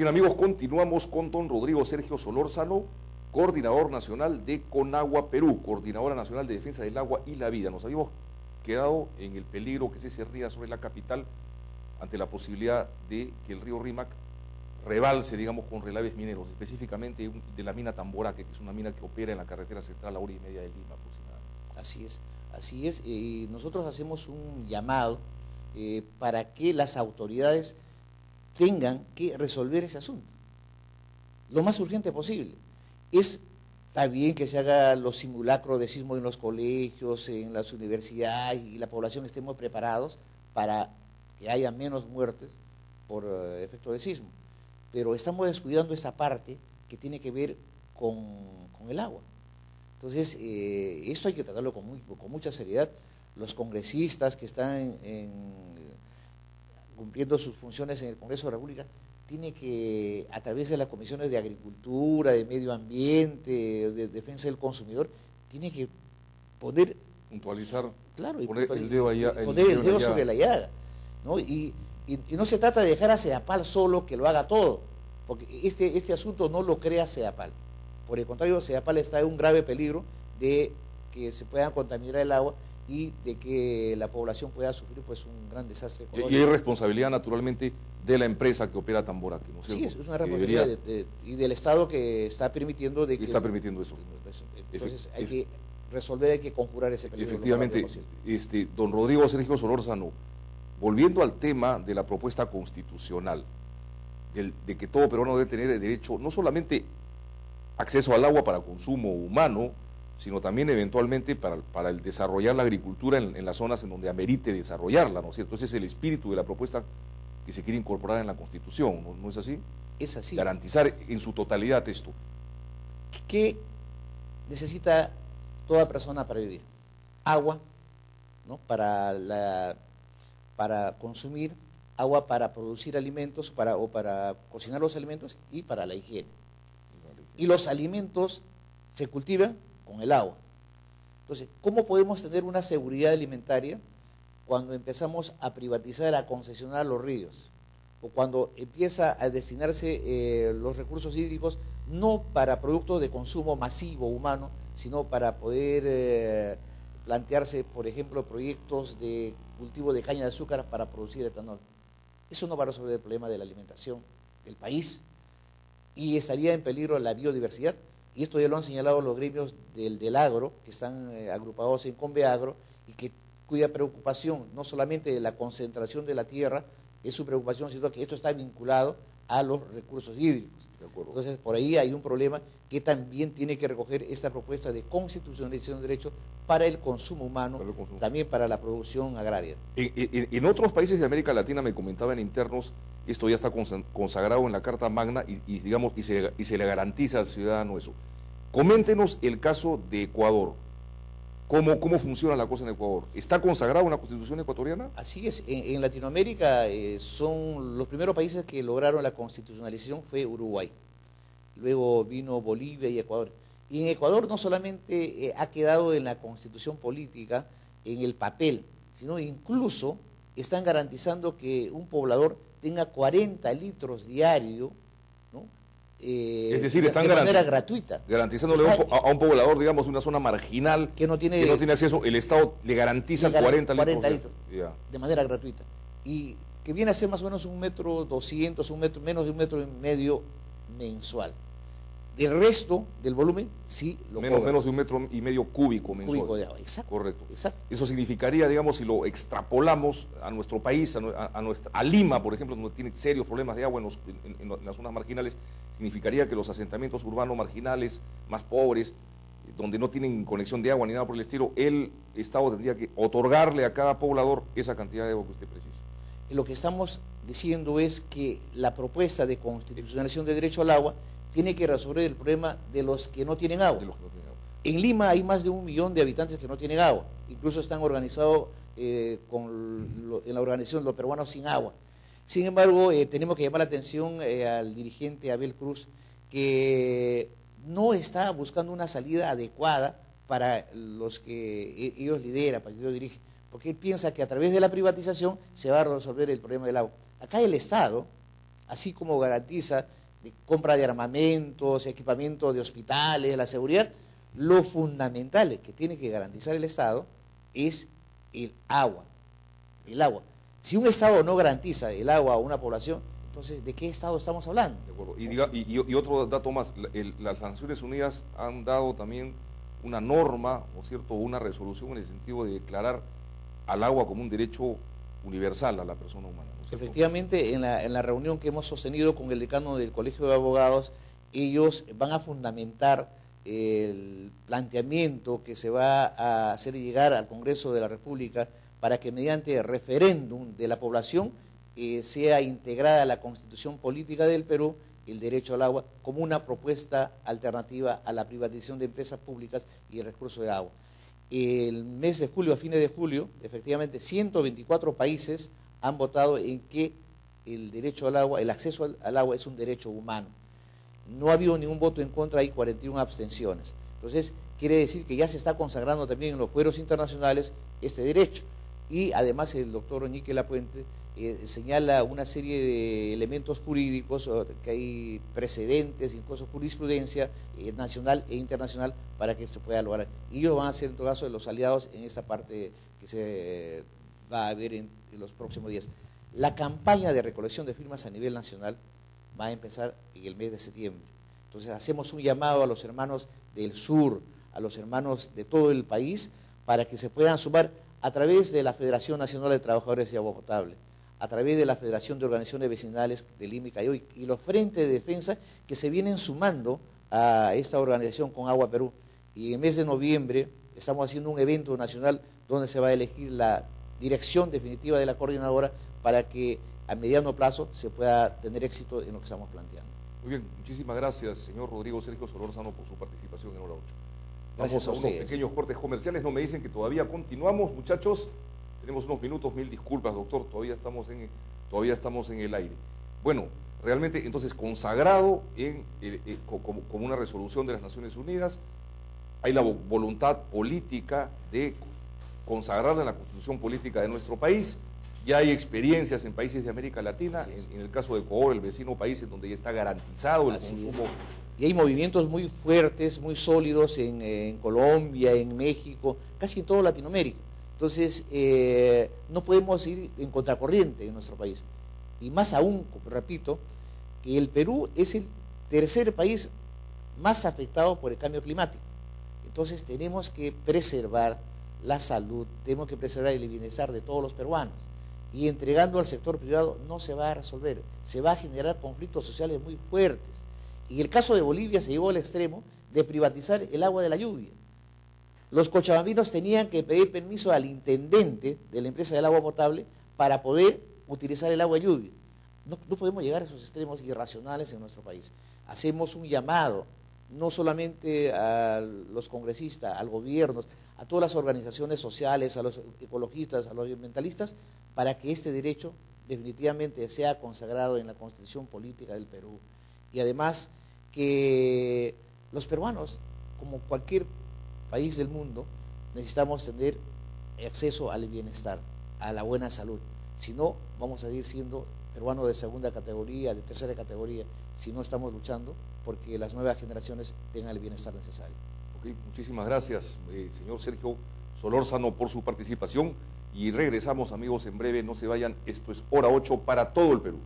Bien, amigos, continuamos con don Rodrigo Sergio Solórzano, coordinador nacional de Conagua Perú, coordinadora nacional de defensa del agua y la vida. Nos habíamos quedado en el peligro que se cernía sobre la capital ante la posibilidad de que el río Rímac rebalse, digamos, con relaves mineros, específicamente de la mina Tamboraque, que es una mina que opera en la carretera central a hora y media de Lima aproximadamente. Así es. Y nosotros hacemos un llamado para que las autoridades tengan que resolver ese asunto lo más urgente posible. Está bien que se haga los simulacros de sismo en los colegios, en las universidades, y la población estemos preparados para que haya menos muertes por efecto de sismo, pero estamos descuidando esa parte que tiene que ver con el agua. Entonces, esto hay que tratarlo con mucha seriedad. Los congresistas que están cumpliendo sus funciones en el Congreso de la República tienen que, a través de las comisiones de Agricultura, de Medio Ambiente, de Defensa del Consumidor, tiene que poder puntualizar, claro, poner el dedo sobre la llaga, ¿no? Y no se trata de dejar a CEDAPAL solo que lo haga todo, porque este asunto no lo crea CEDAPAL. Por el contrario, CEDAPAL está en un grave peligro de que se pueda contaminar el agua y de que la población pueda sufrir pues un gran desastre ecológico. Y hay responsabilidad naturalmente de la empresa que opera Tamboraque, ¿no es cierto? Sí, es una responsabilidad y del Estado que está permitiendo está permitiendo eso. Entonces hay que resolver, hay que conjurar ese peligro. Efectivamente, don Rodrigo Sergio Solórzano, volviendo al tema de la propuesta constitucional, de que todo peruano debe tener el derecho no solamente acceso al agua para consumo humano, sino también eventualmente para el desarrollar la agricultura en las zonas en donde amerite desarrollarla, ¿no es cierto? Ese es el espíritu de la propuesta que se quiere incorporar en la Constitución, ¿no es así? Es así. Garantizar en su totalidad esto. ¿Qué necesita toda persona para vivir? Agua, ¿no? Para consumir, agua para producir alimentos, o para cocinar los alimentos y para la higiene. Y los alimentos se cultivan con el agua. Entonces, ¿cómo podemos tener una seguridad alimentaria cuando empezamos a privatizar, a concesionar los ríos? O cuando empieza a destinarse los recursos hídricos no para productos de consumo masivo humano, sino para poder plantearse, por ejemplo, proyectos de cultivo de caña de azúcar para producir etanol. Eso no va a resolver el problema de la alimentación del país y estaría en peligro la biodiversidad. Y esto ya lo han señalado los gremios del agro, que están agrupados en Conveagro, y cuya preocupación, no solamente de la concentración de la tierra, es su preocupación, sino que esto está vinculado a los recursos hídricos. Entonces, por ahí hay un problema que también tiene que recoger esta propuesta de constitucionalización de derechos para el consumo humano, también para la producción agraria. En otros países de América Latina, me comentaban internos, esto ya está consagrado en la Carta Magna y se le garantiza al ciudadano eso. Coméntenos el caso de Ecuador. ¿Cómo funciona la cosa en Ecuador? ¿Está consagrado en la Constitución ecuatoriana? Así es. En Latinoamérica son los primeros países que lograron la constitucionalización fue Uruguay. Luego vino Bolivia y Ecuador. Y en Ecuador no solamente ha quedado en la constitución política, en el papel, sino incluso están garantizando que un poblador tenga 40 litros diarios, ¿no? Es decir, están de manera gratuita. Garantizándole a un poblador, digamos, de una zona marginal que no tiene acceso, el Estado le garantiza 40 litros. De manera gratuita. Y que viene a ser más o menos 1,2 m, menos de 1,5 m mensual. Del resto del volumen, sí lo cobra. Menos de 1,5 m cúbico mensual. Cúbico de agua, exacto. Correcto. Exacto. Eso significaría, digamos, si lo extrapolamos a nuestro país, a Lima, por ejemplo, donde tiene serios problemas de agua en las zonas marginales, significaría que los asentamientos urbanos marginales, más pobres, donde no tienen conexión de agua ni nada por el estilo, el Estado tendría que otorgarle a cada poblador esa cantidad de agua que usted precisa. Lo que estamos diciendo es que la propuesta de constitucionalización de derecho al agua tiene que resolver el problema de los que no tienen agua. En Lima hay más de 1 millón de habitantes que no tienen agua. Incluso están organizados en la organización Los Peruanos Sin Agua. Sin embargo, tenemos que llamar la atención al dirigente Abel Cruz, que no está buscando una salida adecuada para los que ellos lideran, para que ellos dirigen, porque él piensa que a través de la privatización se va a resolver el problema del agua. Acá el Estado así como garantiza de compra de armamentos, equipamiento de hospitales, la seguridad, lo fundamental que tiene que garantizar el Estado es el agua. El agua. Si un Estado no garantiza el agua a una población, entonces, ¿de qué Estado estamos hablando? De acuerdo. Y otro dato más, las Naciones Unidas han dado también una norma, ¿no es cierto?, una resolución en el sentido de declarar al agua como un derecho universal a la persona humana, ¿no es cierto? Efectivamente, en la reunión que hemos sostenido con el decano del Colegio de Abogados, ellos van a fundamentar el planteamiento que se va a hacer llegar al Congreso de la República para que mediante referéndum de la población sea integrada a la Constitución Política del Perú el derecho al agua como una propuesta alternativa a la privatización de empresas públicas y el recurso de agua. El mes de julio, a fines de julio, efectivamente 124 países han votado en que el derecho al agua, el acceso al agua es un derecho humano. No ha habido ningún voto en contra, hay 41 abstenciones. Entonces, quiere decir que ya se está consagrando también en los fueros internacionales este derecho. Y además el doctor Ñique Lapuente señala una serie de elementos jurídicos, que hay precedentes, incluso jurisprudencia nacional e internacional para que se pueda lograr. Y ellos van a ser en todo caso los aliados en esa parte que se va a ver en los próximos días. La campaña de recolección de firmas a nivel nacional va a empezar en el mes de septiembre. Entonces hacemos un llamado a los hermanos del sur, a los hermanos de todo el país, para que se puedan sumar a través de la Federación Nacional de Trabajadores de Agua Potable, a través de la Federación de Organizaciones Vecinales de Lima y Callao y los frentes de defensa que se vienen sumando a esta organización con Agua Perú. Y en el mes de noviembre estamos haciendo un evento nacional donde se va a elegir la dirección definitiva de la coordinadora para que a mediano plazo se pueda tener éxito en lo que estamos planteando. Muy bien, muchísimas gracias, señor Rodrigo Sergio Solórzano, por su participación en Hora 8. Gracias Vamos a unos pequeños cortes comerciales. No me dicen que todavía continuamos, muchachos. Tenemos unos minutos, mil disculpas, doctor, todavía estamos en el aire. Bueno, realmente entonces consagrado como una resolución de las Naciones Unidas, hay la voluntad política de consagrarla en la Constitución Política de nuestro país. Ya hay experiencias en países de América Latina, en el caso de Ecuador, el vecino país, en donde ya está garantizado el consumo. Y hay movimientos muy fuertes, muy sólidos en Colombia, en México, casi en toda Latinoamérica. Entonces, no podemos ir en contracorriente en nuestro país. Y más aún, repito, que el Perú es el tercer país más afectado por el cambio climático. Entonces, tenemos que preservar la salud, tenemos que preservar el bienestar de todos los peruanos. Y entregando al sector privado no se va a resolver, se va a generar conflictos sociales muy fuertes. Y el caso de Bolivia se llevó al extremo de privatizar el agua de la lluvia. Los cochabambinos tenían que pedir permiso al intendente de la empresa del agua potable para poder utilizar el agua de lluvia. No podemos llegar a esos extremos irracionales en nuestro país. Hacemos un llamado, no solamente a los congresistas, al gobierno, a todas las organizaciones sociales, a los ecologistas, a los ambientalistas, para que este derecho definitivamente sea consagrado en la Constitución Política del Perú. Y además que los peruanos, como cualquier país del mundo, necesitamos tener acceso al bienestar, a la buena salud. Si no, vamos a seguir siendo peruanos de segunda categoría, de tercera categoría, si no estamos luchando porque las nuevas generaciones tengan el bienestar necesario. Okay, muchísimas gracias, señor Sergio Solórzano, por su participación. Y regresamos, amigos, en breve. No se vayan. Esto es Hora 8 para todo el Perú.